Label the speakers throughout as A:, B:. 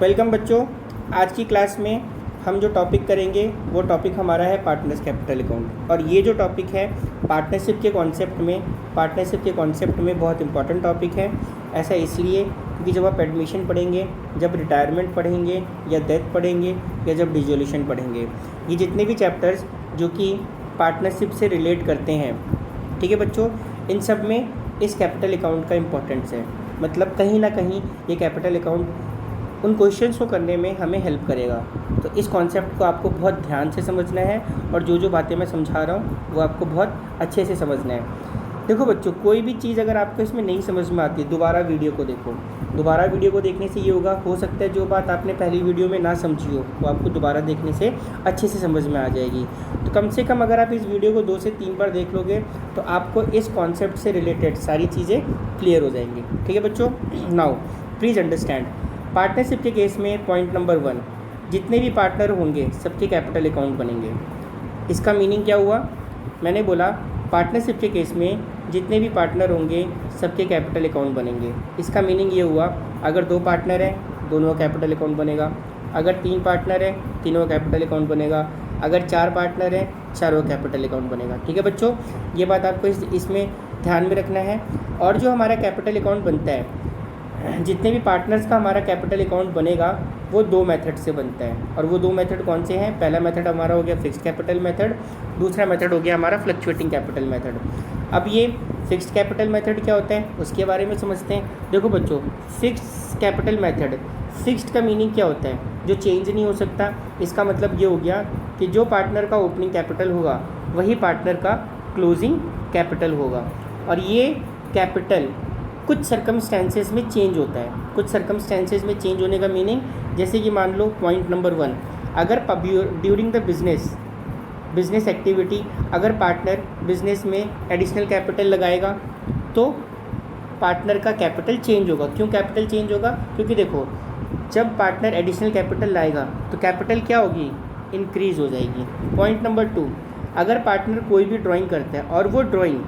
A: Welcome बच्चों। आज की क्लास में हम जो टॉपिक करेंगे वो टॉपिक हमारा है पार्टनर्स कैपिटल अकाउंट। और ये जो टॉपिक है पार्टनरशिप के कॉन्सेप्ट में बहुत इंपॉर्टेंट टॉपिक है। ऐसा इसलिए क्योंकि जब आप एडमिशन पढ़ेंगे, जब रिटायरमेंट पढ़ेंगे या डेथ पढ़ेंगे या जब डिसोल्यूशन पढ़ेंगे, ये जितने भी चैप्टर्स जो कि पार्टनरशिप से रिलेट करते हैं, ठीक है बच्चों, इन सब में इस कैपिटल अकाउंट का इम्पोर्टेंस है। मतलब कहीं ना कहीं ये कैपिटल अकाउंट उन क्वेश्चंस को करने में हमें हेल्प करेगा। तो इस कॉन्सेप्ट को आपको बहुत ध्यान से समझना है और जो बातें मैं समझा रहा हूँ वो आपको बहुत अच्छे से समझना है। देखो बच्चों, कोई भी चीज़ अगर आपको इसमें नहीं समझ में आती, दोबारा वीडियो को देखो। दोबारा वीडियो को देखने से ये होगा, हो सकता है जो बात आपने पहली वीडियो में ना समझी हो वो आपको दोबारा देखने से अच्छे से समझ में आ जाएगी। तो कम से कम अगर आप इस वीडियो को 2 से 3 बार देख लोगे तो आपको इस कॉन्सेप्ट से रिलेटेड सारी चीज़ें क्लियर हो जाएंगी। ठीक है बच्चों, नाउ प्लीज़ अंडरस्टैंड। पार्टनरशिप के केस में पॉइंट नंबर 1, जितने भी पार्टनर होंगे सबके कैपिटल अकाउंट बनेंगे। इसका मीनिंग क्या हुआ? मैंने बोला पार्टनरशिप के केस में जितने भी पार्टनर होंगे सबके कैपिटल अकाउंट बनेंगे। इसका मीनिंग ये हुआ, अगर 2 पार्टनर हैं दोनों का कैपिटल अकाउंट बनेगा, अगर 3 पार्टनर हैं तीनों का कैपिटल अकाउंट बनेगा, अगर 4 पार्टनर हैं चारों का कैपिटल अकाउंट बनेगा। ठीक है बच्चों, ये बात आपको इसमें ध्यान में रखना है। और जो हमारा कैपिटल अकाउंट बनता है, जितने भी पार्टनर्स का हमारा कैपिटल अकाउंट बनेगा वो 2 मेथड से बनता है। और वो 2 मेथड कौन से हैं? पहला मेथड हमारा हो गया फिक्स्ड कैपिटल मेथड, दूसरा मेथड हो गया हमारा फ्लक्चुएटिंग कैपिटल मेथड। अब ये फिक्स्ड कैपिटल मेथड क्या होता है उसके बारे में समझते हैं। देखो बच्चों, फिक्स्ड कैपिटल मेथड, फिक्स्ड का मीनिंग क्या होता है? जो चेंज नहीं हो सकता। इसका मतलब ये हो गया कि जो पार्टनर का ओपनिंग कैपिटल होगा वही पार्टनर का क्लोजिंग कैपिटल होगा। और ये कैपिटल कुछ सर्कमस्टेंसेस में चेंज होता है। कुछ सर्कमस्टेंसेस में चेंज होने का मीनिंग, जैसे कि मान लो पॉइंट नंबर 1, अगर ड्यूरिंग द बिजनेस एक्टिविटी अगर पार्टनर बिजनेस में एडिशनल कैपिटल लगाएगा तो पार्टनर का कैपिटल चेंज होगा। क्यों कैपिटल चेंज होगा? क्योंकि देखो, जब पार्टनर एडिशनल कैपिटल लाएगा तो कैपिटल क्या होगी? इंक्रीज़ हो जाएगी। पॉइंट नंबर 2, अगर पार्टनर कोई भी ड्राइंग करता है और वो ड्राइंग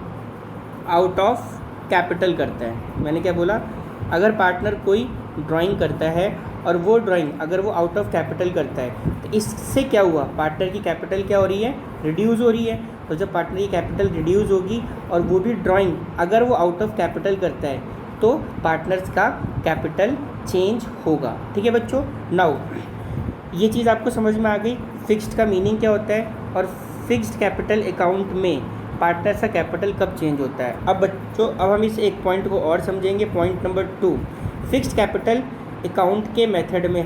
A: आउट ऑफ कैपिटल करता है, मैंने क्या बोला? अगर पार्टनर कोई ड्राइंग करता है और वो ड्राइंग अगर वो आउट ऑफ कैपिटल करता है तो इससे क्या हुआ? पार्टनर की कैपिटल क्या हो रही है? रिड्यूस हो रही है। तो जब पार्टनर की कैपिटल रिड्यूस होगी और वो भी ड्राइंग अगर वो आउट ऑफ कैपिटल करता है तो पार्टनर्स का कैपिटल चेंज होगा। ठीक है बच्चों, नाउ ये चीज़ आपको समझ में आ गई फिक्स्ड का मीनिंग क्या होता है और फिक्स्ड कैपिटल अकाउंट में पार्टनर का कैपिटल कब चेंज होता है। अब बच्चों, अब हम इस एक पॉइंट को और समझेंगे। Point number 2, fixed capital account के मेथड में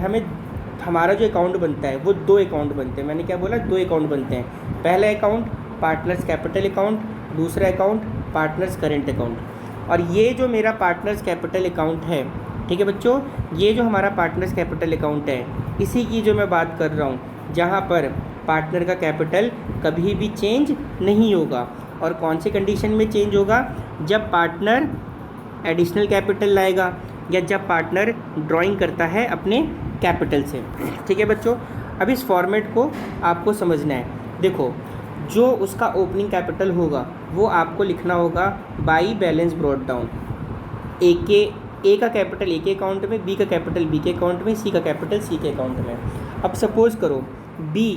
A: हमारा जो अकाउंट बनता है वो 2 अकाउंट बनते हैं। मैंने क्या बोला? 2 अकाउंट बनते हैं। पहला अकाउंट पार्टनर्स कैपिटल अकाउंट, दूसरा अकाउंट पार्टनर्स करेंट अकाउंट। और ये जो मेरा पार्टनर्स कैपिटल अकाउंट है, ठीक है बच्चों, ये जो हमारा पार्टनर्स कैपिटल अकाउंट है इसी की जो मैं बात कर रहा हूँ, जहाँ पर पार्टनर का कैपिटल कभी भी चेंज नहीं होगा। और कौन सी कंडीशन में चेंज होगा? जब पार्टनर एडिशनल कैपिटल लाएगा या जब पार्टनर ड्राइंग करता है अपने कैपिटल से। ठीक है बच्चों, अब इस फॉर्मेट को आपको समझना है। देखो, जो उसका ओपनिंग कैपिटल होगा वो आपको लिखना होगा बाई बैलेंस ब्रॉट डाउन। ए का कैपिटल ए के अकाउंट में, बी का कैपिटल बी के अकाउंट में, सी का कैपिटल सी के अकाउंट में। अब सपोज़ करो बी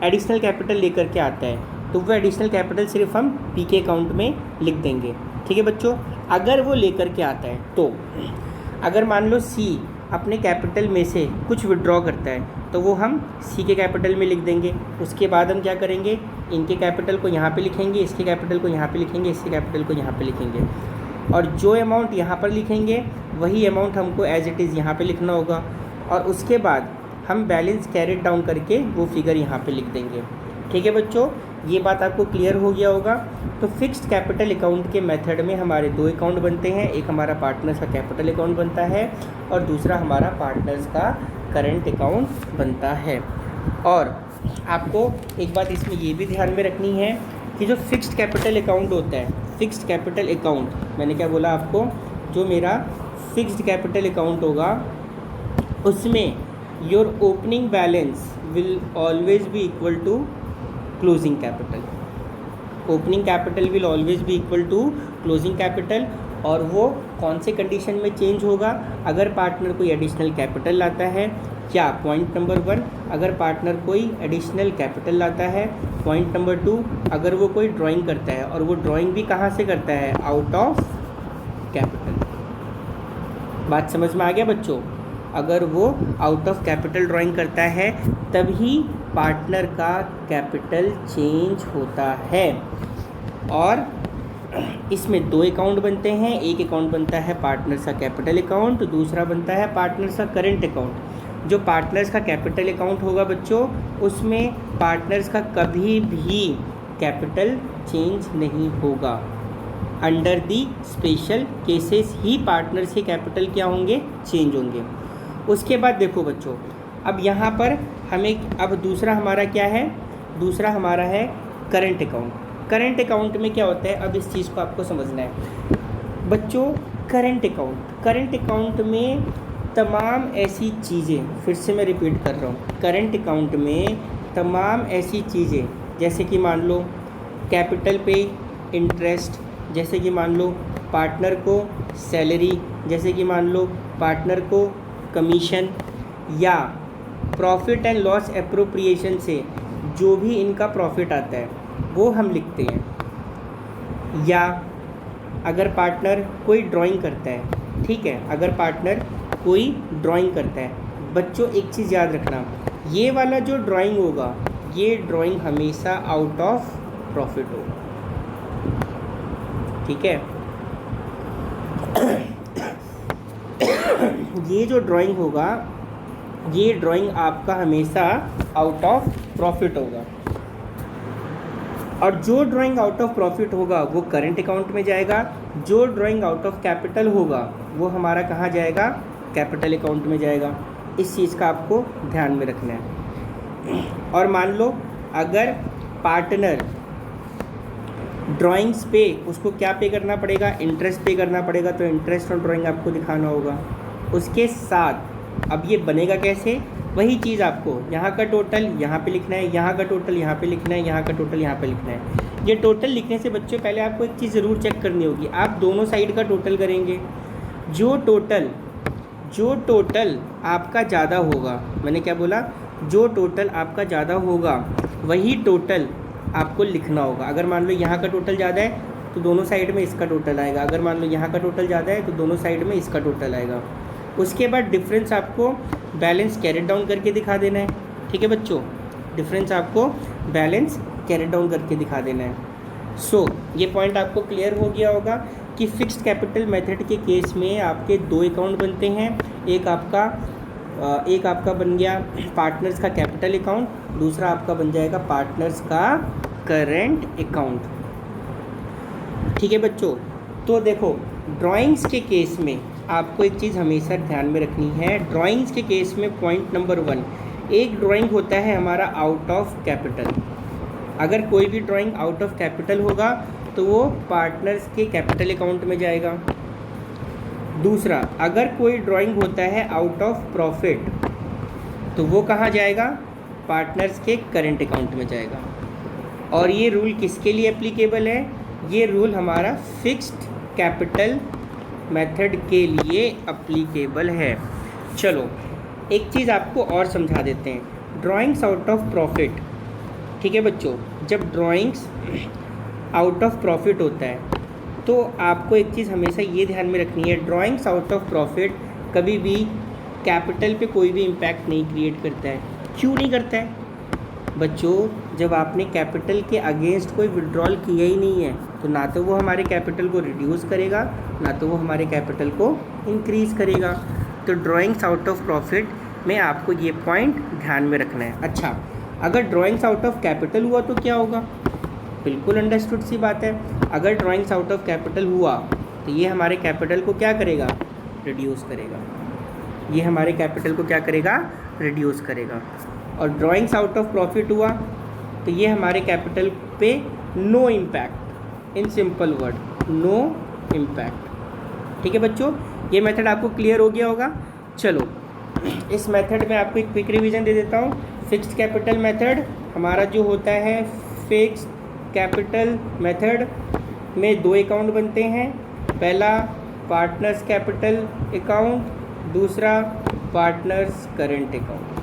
A: एडिशनल कैपिटल लेकर के आता है तो वो एडिशनल कैपिटल सिर्फ हम पी के अकाउंट में लिख देंगे। ठीक है बच्चों, अगर वो लेकर के आता है तो अगर मान लो सी अपने कैपिटल में से कुछ विड्रॉ करता है तो वो हम सी के कैपिटल में लिख देंगे। उसके बाद हम क्या करेंगे? इनके कैपिटल को यहाँ पे लिखेंगे, इसके कैपिटल को यहाँ पे लिखेंगे, इसके कैपिटल को यहाँ पे लिखेंगे। और जो अमाउंट यहाँ पर लिखेंगे वही अमाउंट हमको एज इट इज़ यहाँ पे लिखना होगा। और उसके बाद हम बैलेंस कैरिड डाउन करके वो फिगर यहाँ पे लिख देंगे। ठीक है बच्चों, ये बात आपको क्लियर हो गया होगा। तो फिक्स्ड कैपिटल अकाउंट के मेथड में हमारे 2 अकाउंट बनते हैं। एक हमारा पार्टनर्स का कैपिटल अकाउंट बनता है और दूसरा हमारा पार्टनर्स का करंट अकाउंट बनता है। और आपको एक बात इसमें ये भी ध्यान में रखनी है कि जो फिक्स्ड कैपिटल अकाउंट होता है, फिक्स्ड कैपिटल अकाउंट, मैंने क्या बोला आपको? जो मेरा फिक्स्ड कैपिटल अकाउंट होगा उसमें your opening balance will always be equal to closing capital. Opening capital will always be equal to closing capital. और वो कौन से कंडीशन में चेंज होगा, अगर पार्टनर कोई एडिशनल कैपिटल लाता है, क्या पॉइंट नंबर 1 अगर पार्टनर कोई एडिशनल कैपिटल लाता है, पॉइंट नंबर 2 अगर वो कोई ड्राइंग करता है और वो ड्राइंग भी कहाँ से करता है, आउट ऑफ कैपिटल। बात समझ में आ गया बच्चों? अगर वो आउट ऑफ कैपिटल ड्राइंग करता है तभी पार्टनर का कैपिटल चेंज होता है। और इसमें 2 अकाउंट बनते हैं, एक अकाउंट बनता है पार्टनर्स का कैपिटल अकाउंट, दूसरा बनता है पार्टनर्स का करंट अकाउंट। जो पार्टनर्स का कैपिटल अकाउंट होगा बच्चों, उसमें पार्टनर्स का कभी भी कैपिटल चेंज नहीं होगा। Under the special cases he partners के कैपिटल क्या होंगे, चेंज होंगे। उसके बाद देखो बच्चों, अब यहाँ पर हमें अब दूसरा हमारा क्या है, दूसरा हमारा है करंट अकाउंट। करंट अकाउंट में क्या होता है, अब इस चीज़ को आपको समझना है बच्चों। करंट अकाउंट में तमाम ऐसी चीज़ें, फिर से मैं रिपीट कर रहा हूँ, करंट अकाउंट में तमाम ऐसी चीज़ें जैसे कि मान लो कैपिटल पे इंटरेस्ट, जैसे कि मान लो पार्टनर को सैलरी, जैसे कि मान लो पार्टनर को कमीशन, या प्रॉफिट एंड लॉस एप्रोप्रिएशन से जो भी इनका प्रॉफिट आता है वो हम लिखते हैं। या अगर पार्टनर कोई ड्राइंग करता है, ठीक है, अगर पार्टनर कोई ड्राइंग करता है, बच्चों एक चीज़ याद रखना, ये वाला जो ड्राइंग होगा, ये ड्राइंग हमेशा आउट ऑफ प्रॉफिट होगा, ठीक है। ये जो ड्राइंग होगा, ये ड्राइंग आपका हमेशा आउट ऑफ प्रॉफिट होगा। और जो ड्राइंग आउट ऑफ प्रॉफिट होगा वो करंट अकाउंट में जाएगा, जो ड्राइंग आउट ऑफ कैपिटल होगा वो हमारा कहाँ जाएगा, कैपिटल अकाउंट में जाएगा। इस चीज़ का आपको ध्यान में रखना है। और मान लो अगर पार्टनर ड्राइंग्स पे उसको क्या पे करना पड़ेगा, इंटरेस्ट पे करना पड़ेगा, तो इंटरेस्ट और ड्राइंग आपको दिखाना होगा। उसके साथ अब ये बनेगा कैसे, वही चीज़ आपको यहाँ का टोटल यहाँ पे लिखना है, यहाँ का टोटल यहाँ पे लिखना है, यहाँ का टोटल यहाँ पे लिखना है। ये टोटल लिखने से बच्चों पहले आपको एक चीज़ ज़रूर चेक करनी होगी, आप दोनों साइड का टोटल करेंगे। जो टोटल आपका ज़्यादा होगा, मैंने क्या बोला, जो टोटल आपका ज़्यादा होगा वही टोटल आपको लिखना होगा। अगर मान लो यहाँ का टोटल ज़्यादा है तो दोनों साइड में इसका टोटल आएगा, अगर मान लो यहाँ का टोटल ज़्यादा है तो दोनों साइड में इसका टोटल आएगा। उसके बाद डिफरेंस आपको बैलेंस कैरेट डाउन करके दिखा देना है, ठीक है बच्चों, डिफरेंस आपको बैलेंस कैरेट डाउन करके दिखा देना है। सो ये पॉइंट आपको क्लियर हो गया होगा कि फिक्स्ड कैपिटल मेथड के केस में आपके 2 अकाउंट बनते हैं, एक आपका बन गया पार्टनर्स का कैपिटल अकाउंट, दूसरा आपका बन जाएगा पार्टनर्स का करंट अकाउंट, ठीक है बच्चों। तो देखो ड्राइंग्स के केस में आपको एक चीज़ हमेशा ध्यान में रखनी है, ड्राइंग्स के केस में पॉइंट नंबर 1, एक ड्राइंग होता है हमारा आउट ऑफ कैपिटल। अगर कोई भी ड्राइंग आउट ऑफ कैपिटल होगा तो वो पार्टनर्स के कैपिटल अकाउंट में जाएगा। दूसरा, अगर कोई ड्राइंग होता है आउट ऑफ प्रॉफिट तो वो कहाँ जाएगा, पार्टनर्स के करंट अकाउंट में जाएगा। और ये रूल किसके लिए एप्लीकेबल है, ये रूल हमारा फिक्स्ड कैपिटल मेथड के लिए एप्लीकेबल है। चलो एक चीज़ आपको और समझा देते हैं, ड्राइंग्स आउट ऑफ प्रॉफिट, ठीक है बच्चों, जब ड्राइंग्स आउट ऑफ प्रॉफिट होता है तो आपको एक चीज़ हमेशा ये ध्यान में रखनी है, ड्राइंग्स आउट ऑफ प्रॉफिट कभी भी कैपिटल पे कोई भी इम्पैक्ट नहीं क्रिएट करता है। क्यों नहीं करता है बच्चों, जब आपने कैपिटल के अगेंस्ट कोई विड्रॉल किया ही नहीं है तो ना तो वो हमारे कैपिटल को रिड्यूस करेगा, ना तो वो हमारे कैपिटल को इंक्रीज़ करेगा। तो ड्राइंग्स आउट ऑफ प्रॉफिट में आपको ये पॉइंट ध्यान में रखना है। अच्छा, अगर ड्राइंग्स आउट ऑफ कैपिटल हुआ तो क्या होगा, बिल्कुल अंडरस्टूड सी बात है, अगर ड्राइंग्स आउट ऑफ कैपिटल हुआ तो ये हमारे कैपिटल को क्या करेगा, रिड्यूस करेगा, ये हमारे कैपिटल को क्या करेगा, रिड्यूस करेगा। और ड्राइंग्स आउट ऑफ प्रॉफिट हुआ तो ये हमारे कैपिटल पे no impact, in simple word no impact, ठीक है बच्चों। ये मेथड आपको क्लियर हो गया होगा। चलो इस मेथड में आपको एक क्विक रिवीजन दे देता हूँ। फिक्स्ड कैपिटल मेथड हमारा जो होता है, फिक्स्ड कैपिटल मेथड में 2 अकाउंट बनते हैं, पहला पार्टनर्स कैपिटल अकाउंट, दूसरा partners current account.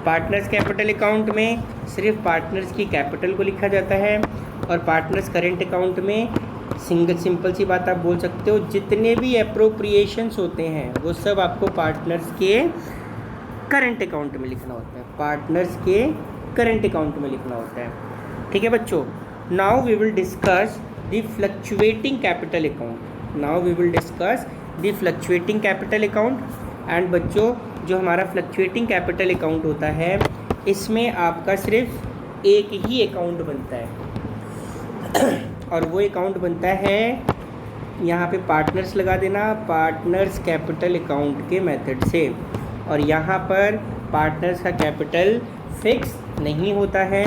A: Partners capital account में सिर्फ पार्टनर्स की कैपिटल को लिखा जाता है और पार्टनर्स करंट अकाउंट में सिंपल सी बात आप बोल सकते हो, जितने भी अप्रोप्रिएशंस होते हैं वो सब आपको पार्टनर्स के करंट अकाउंट में लिखना होता है, पार्टनर्स के करंट अकाउंट में लिखना होता है। ठीक है बच्चों, now we will discuss the fluctuating capital account. Now we will discuss the fluctuating capital account. And बच्चों, जो हमारा फ्लक्चुएटिंग कैपिटल अकाउंट होता है, इसमें आपका सिर्फ एक ही अकाउंट बनता है और वो अकाउंट बनता है, यहाँ पे पार्टनर्स लगा देना, पार्टनर्स कैपिटल अकाउंट के मेथड से। और यहाँ पर पार्टनर्स का कैपिटल फिक्स नहीं होता है।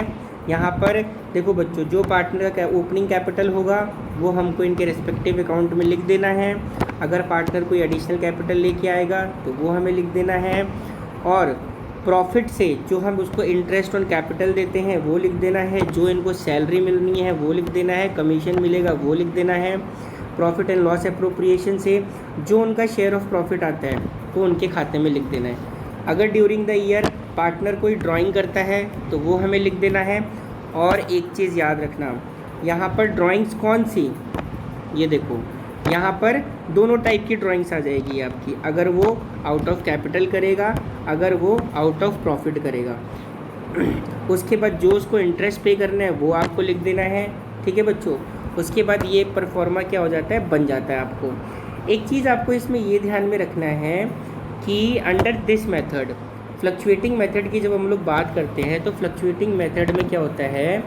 A: यहाँ पर देखो बच्चों, जो पार्टनर का ओपनिंग कैपिटल होगा वो हमको इनके रिस्पेक्टिव अकाउंट में लिख देना है। अगर पार्टनर कोई एडिशनल कैपिटल लेके आएगा तो वो हमें लिख देना है। और प्रॉफिट से जो हम उसको इंटरेस्ट ऑन कैपिटल देते हैं वो लिख देना है। जो इनको सैलरी मिलनी है वो लिख देना है। कमीशन मिलेगा वो लिख देना है। प्रॉफिट एंड लॉस अप्रोप्रिएशन से जो उनका शेयर ऑफ प्रॉफिट आता है वो उनके खाते में लिख देना है। अगर ड्यूरिंग द ईयर पार्टनर कोई ड्राइंग करता है तो वो हमें लिख देना है। और एक चीज़ याद रखना, यहाँ पर ड्राइंग्स कौन सी, ये देखो यहाँ पर दोनों टाइप की ड्राइंग्स आ जाएगी आपकी। अगर वो आउट ऑफ कैपिटल करेगा, अगर वो आउट ऑफ प्रॉफिट करेगा। उसके बाद जो उसको इंटरेस्ट पे करना है वो आपको लिख देना है। ठीक है बच्चों, उसके बाद ये परफॉर्मा क्या हो जाता है, बन जाता है आपको। एक चीज़ आपको इसमें ये ध्यान में रखना है कि under this method, fluctuating method की जब हम लोग बात करते हैं तो फ्लक्चुएटिंग मेथड में क्या होता है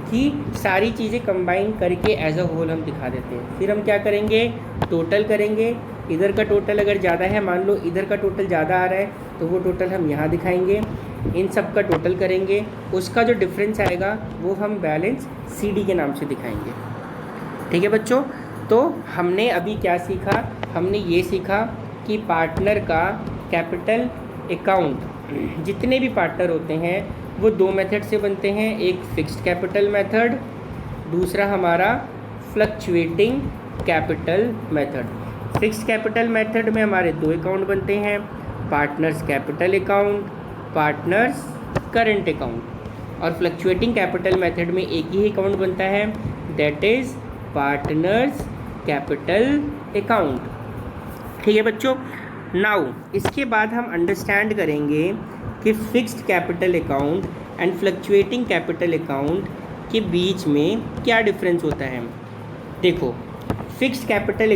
A: कि सारी चीज़ें कंबाइन करके एज अ होल हम दिखा देते हैं। फिर हम क्या करेंगे, टोटल करेंगे। इधर का टोटल अगर ज़्यादा है, मान लो इधर का टोटल ज़्यादा आ रहा है तो वो टोटल हम यहाँ दिखाएंगे। इन सब का टोटल करेंगे, उसका जो डिफरेंस आएगा वो हम बैलेंस CD के नाम से दिखाएंगे। ठीक है बच्चों, तो हमने अभी क्या सीखा, हमने ये सीखा कि पार्टनर का कैपिटल अकाउंट, जितने भी पार्टनर होते हैं वो दो मेथड से बनते हैं। एक फिक्स्ड कैपिटल मेथड, दूसरा हमारा fluctuating capital method. Fixed capital method में हमारे दो अकाउंट बनते हैं, partners capital account, partners current account. और फ्लक्चुएटिंग कैपिटल मेथड में एक ही अकाउंट बनता है, that is partners capital account. ठीक है बच्चों, नाउ इसके बाद हम अंडरस्टैंड करेंगे कि fixed capital account and fluctuating capital account के बीच में क्या डिफरेंस होता है। देखो, फिक्स्ड कैपिटल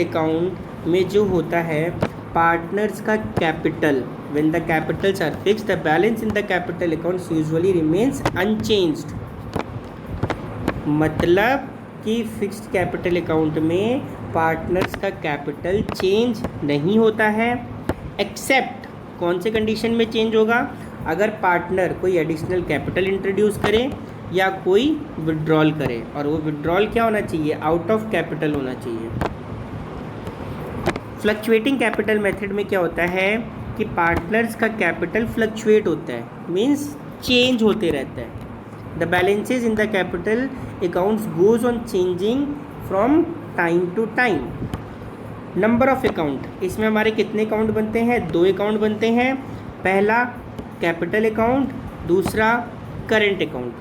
A: अकाउंट में जो होता है पार्टनर्स का capital, when the capitals are fixed the balance in the capital accounts usually remains unchanged. मतलब कि फिक्स्ड कैपिटल अकाउंट में पार्टनर्स का कैपिटल चेंज नहीं होता है, एक्सेप्ट कौन से कंडीशन में चेंज होगा, अगर पार्टनर कोई एडिशनल कैपिटल इंट्रोड्यूस करे या कोई विड्रॉल करे। और वो विड्रॉल क्या होना चाहिए, आउट ऑफ कैपिटल होना चाहिए। फ्लक्चुएटिंग कैपिटल मेथड में क्या होता है कि पार्टनर्स का कैपिटल फ्लक्चुएट होता है, मीन्स चेंज होते रहता है। The balances in the capital accounts goes on changing from time to time. Number of account, इसमें हमारे कितने अकाउंट बनते हैं, दो अकाउंट बनते हैं। पहला कैपिटल अकाउंट, दूसरा करंट अकाउंट।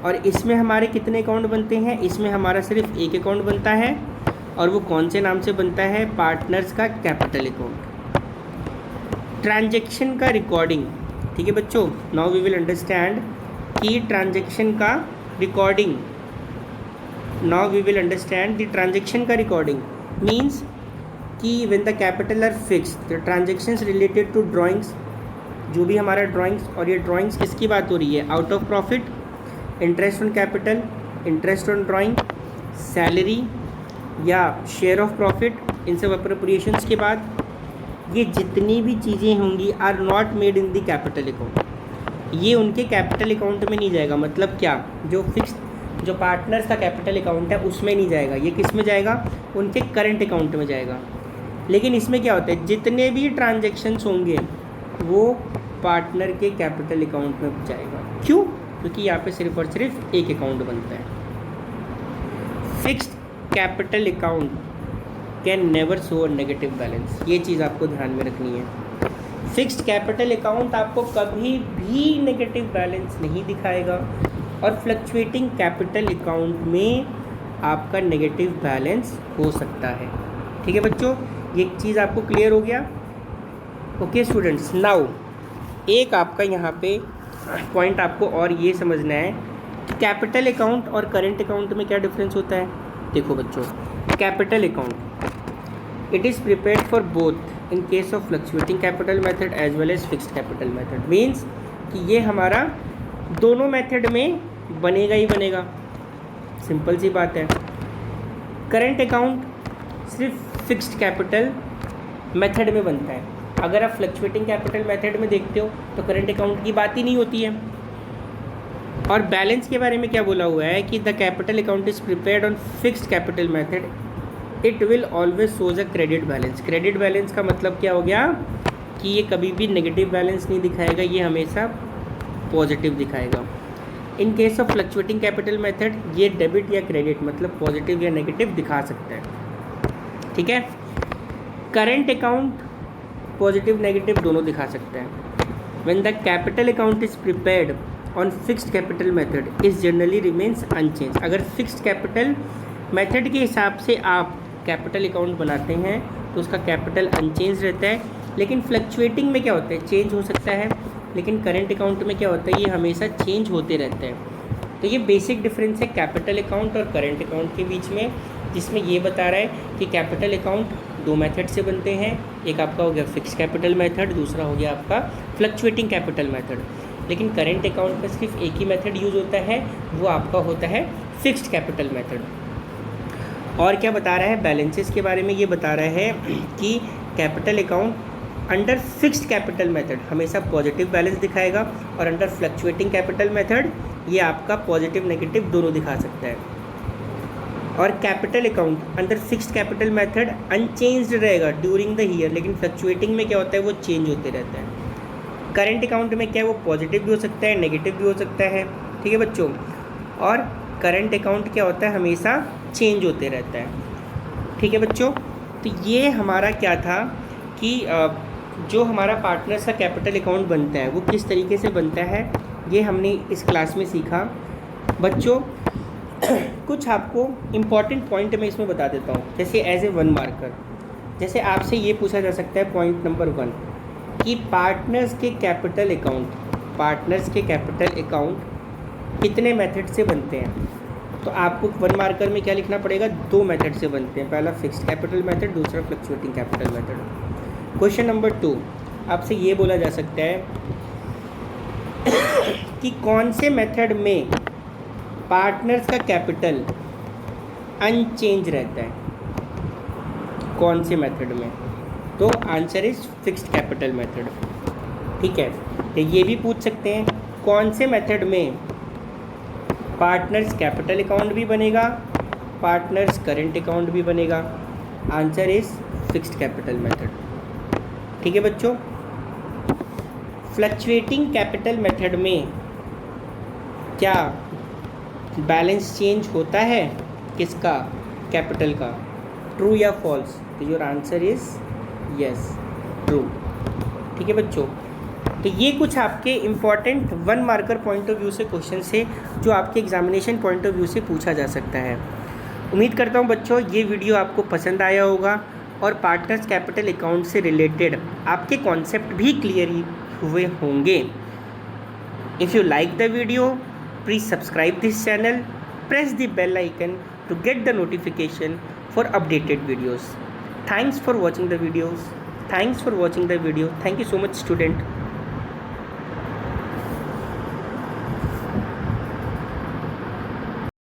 A: और इसमें हमारे कितने अकाउंट बनते हैं, इसमें हमारा सिर्फ एक अकाउंट बनता है और वो कौन से नाम से बनता है, पार्टनर्स का कैपिटल अकाउंट। ट्रांजैक्शन का रिकॉर्डिंग, ठीक है बच्चों, नाउ वी विल अंडरस्टैंड कि ट्रांजैक्शन का recording, now we will understand the transaction का रिकॉर्डिंग मीन्स कि when the capital are fixed the transactions related to drawings, जो भी हमारा ड्राइंग्स, और ये ड्राइंग्स किसकी बात हो रही है, out of profit, interest on capital, interest on drawing, salary या शेयर ऑफ प्रॉफिट, इन सब अप्रोप्रिएशंस के बाद ये जितनी भी चीज़ें होंगी are not made in the capital account, ये उनके कैपिटल अकाउंट में नहीं जाएगा। मतलब क्या, जो फिक्स्ड जो पार्टनर्स का कैपिटल अकाउंट है उसमें नहीं जाएगा, ये किस में जाएगा, उनके करंट अकाउंट में जाएगा। लेकिन इसमें क्या होता है, जितने भी ट्रांजैक्शंस होंगे वो पार्टनर के कैपिटल अकाउंट में जाएगा। क्यों, क्योंकि यहाँ पे सिर्फ और सिर्फ एक अकाउंट बनता है। Fixed capital account can never show a negative balance. ये चीज़ आपको ध्यान में रखनी है। फिक्स्ड कैपिटल अकाउंट आपको कभी भी नेगेटिव बैलेंस नहीं दिखाएगा और फ्लक्चुएटिंग कैपिटल अकाउंट में आपका नेगेटिव बैलेंस हो सकता है। ठीक है बच्चों, ये चीज़ आपको क्लियर हो गया। ओके स्टूडेंट्स, नाउ एक आपका यहाँ पे पॉइंट आपको और ये समझना है कि कैपिटल अकाउंट और करेंट अकाउंट में क्या डिफरेंस होता है। देखो बच्चों, capital account it is prepared for both in case of fluctuating capital method as well as fixed capital method. Means कि ये हमारा दोनों मेथड में बनेगा ही बनेगा, सिंपल सी बात है। करेंट अकाउंट सिर्फ फिक्स्ड कैपिटल मेथड में बनता है। अगर आप फ्लक्चुएटिंग कैपिटल मेथड में देखते हो तो करेंट अकाउंट की बात ही नहीं होती है। और बैलेंस के बारे में क्या बोला हुआ है कि the capital account is prepared on fixed capital method, it will always shows a credit balance. Credit balance का मतलब क्या हो गया कि ये कभी भी नेगेटिव बैलेंस नहीं दिखाएगा, ये हमेशा पॉजिटिव दिखाएगा। इन case of fluctuating capital method ये डेबिट या क्रेडिट मतलब पॉजिटिव या नेगेटिव दिखा सकता है। ठीक है, करेंट अकाउंट पॉजिटिव नेगेटिव दोनों दिखा सकता है। When the capital account is prepared on fixed capital method is generally remains unchange. अगर फिक्स्ड कैपिटल मेथड के हिसाब से आप कैपिटल अकाउंट बनाते हैं तो उसका कैपिटल अनचेंज रहता है, लेकिन फ्लक्चुएटिंग में क्या होता है, चेंज हो सकता है, लेकिन करेंट अकाउंट में क्या होता है, ये हमेशा चेंज होते रहता है। तो ये बेसिक डिफरेंस है कैपिटल अकाउंट और करेंट अकाउंट के बीच में, जिसमें ये बता रहा है कि कैपिटल अकाउंट दो मेथड से बनते हैं। एक आपका हो गया फिक्स कैपिटल मेथड, दूसरा हो गया आपका फ्लक्चुएटिंग कैपिटल मेथड। लेकिन करेंट अकाउंट में सिर्फ एक ही मेथड यूज़ होता है, वो आपका होता है फिक्स्ड कैपिटल मेथड। और क्या बता रहा है, बैलेंसेस के बारे में ये बता रहा है कि capital account under fixed capital method हमेशा पॉजिटिव बैलेंस दिखाएगा और अंडर फ्लक्चुएटिंग कैपिटल मेथड ये आपका पॉजिटिव नेगेटिव दोनों दिखा सकता है। और capital account under fixed capital method unchanged रहेगा ड्यूरिंग द ईयर, लेकिन फ्लक्चुएटिंग में क्या होता है, वो चेंज होते रहता है। करेंट अकाउंट में क्या है, वो पॉजिटिव भी हो सकता है, नेगेटिव भी हो सकता है। ठीक है बच्चों, और करंट अकाउंट क्या होता है, हमेशा चेंज होते रहता है। ठीक है बच्चों, तो ये हमारा क्या था कि जो हमारा पार्टनर्स का कैपिटल अकाउंट बनता है वो किस तरीके से बनता है, ये हमने इस क्लास में सीखा। बच्चों कुछ आपको इम्पॉर्टेंट पॉइंट मैं इसमें बता देता हूँ, जैसे एज ए वन मार्कर। जैसे आपसे ये पूछा जा सकता है पॉइंट नंबर 1 कि पार्टनर्स के कैपिटल अकाउंट कितने मेथड से बनते हैं। तो आपको वन मार्कर में क्या लिखना पड़ेगा, 2 मेथड से बनते हैं, पहला फिक्स्ड कैपिटल मेथड, दूसरा fluctuating capital method. Question number 2 आपसे ये बोला जा सकता है कि कौन से मेथड में पार्टनर्स का कैपिटल अनचेंज रहता है, कौन से मेथड में। तो answer is fixed capital method. ठीक है, तो ये भी पूछ सकते हैं कौन से मेथड में पार्टनर्स कैपिटल अकाउंट भी बनेगा, पार्टनर्स करंट अकाउंट भी बनेगा। Answer is fixed capital method. ठीक है बच्चों, फ्लक्चुएटिंग कैपिटल मेथड में क्या बैलेंस चेंज होता है, किसका, कैपिटल का, ट्रू या फॉल्स। तो your answer is yes, true. ठीक है बच्चों, तो ये कुछ आपके important one marker point of view से क्वेश्चन से जो आपके एग्जामिनेशन पॉइंट ऑफ व्यू से पूछा जा सकता है। उम्मीद करता हूँ बच्चों ये वीडियो आपको पसंद आया होगा और पार्टनर्स कैपिटल अकाउंट से रिलेटेड आपके कॉन्सेप्ट भी क्लियर हुए होंगे। If you like the video please subscribe this channel, press the bell icon to get the notification for updated videos. Thanks for watching the video. Thank you so much student.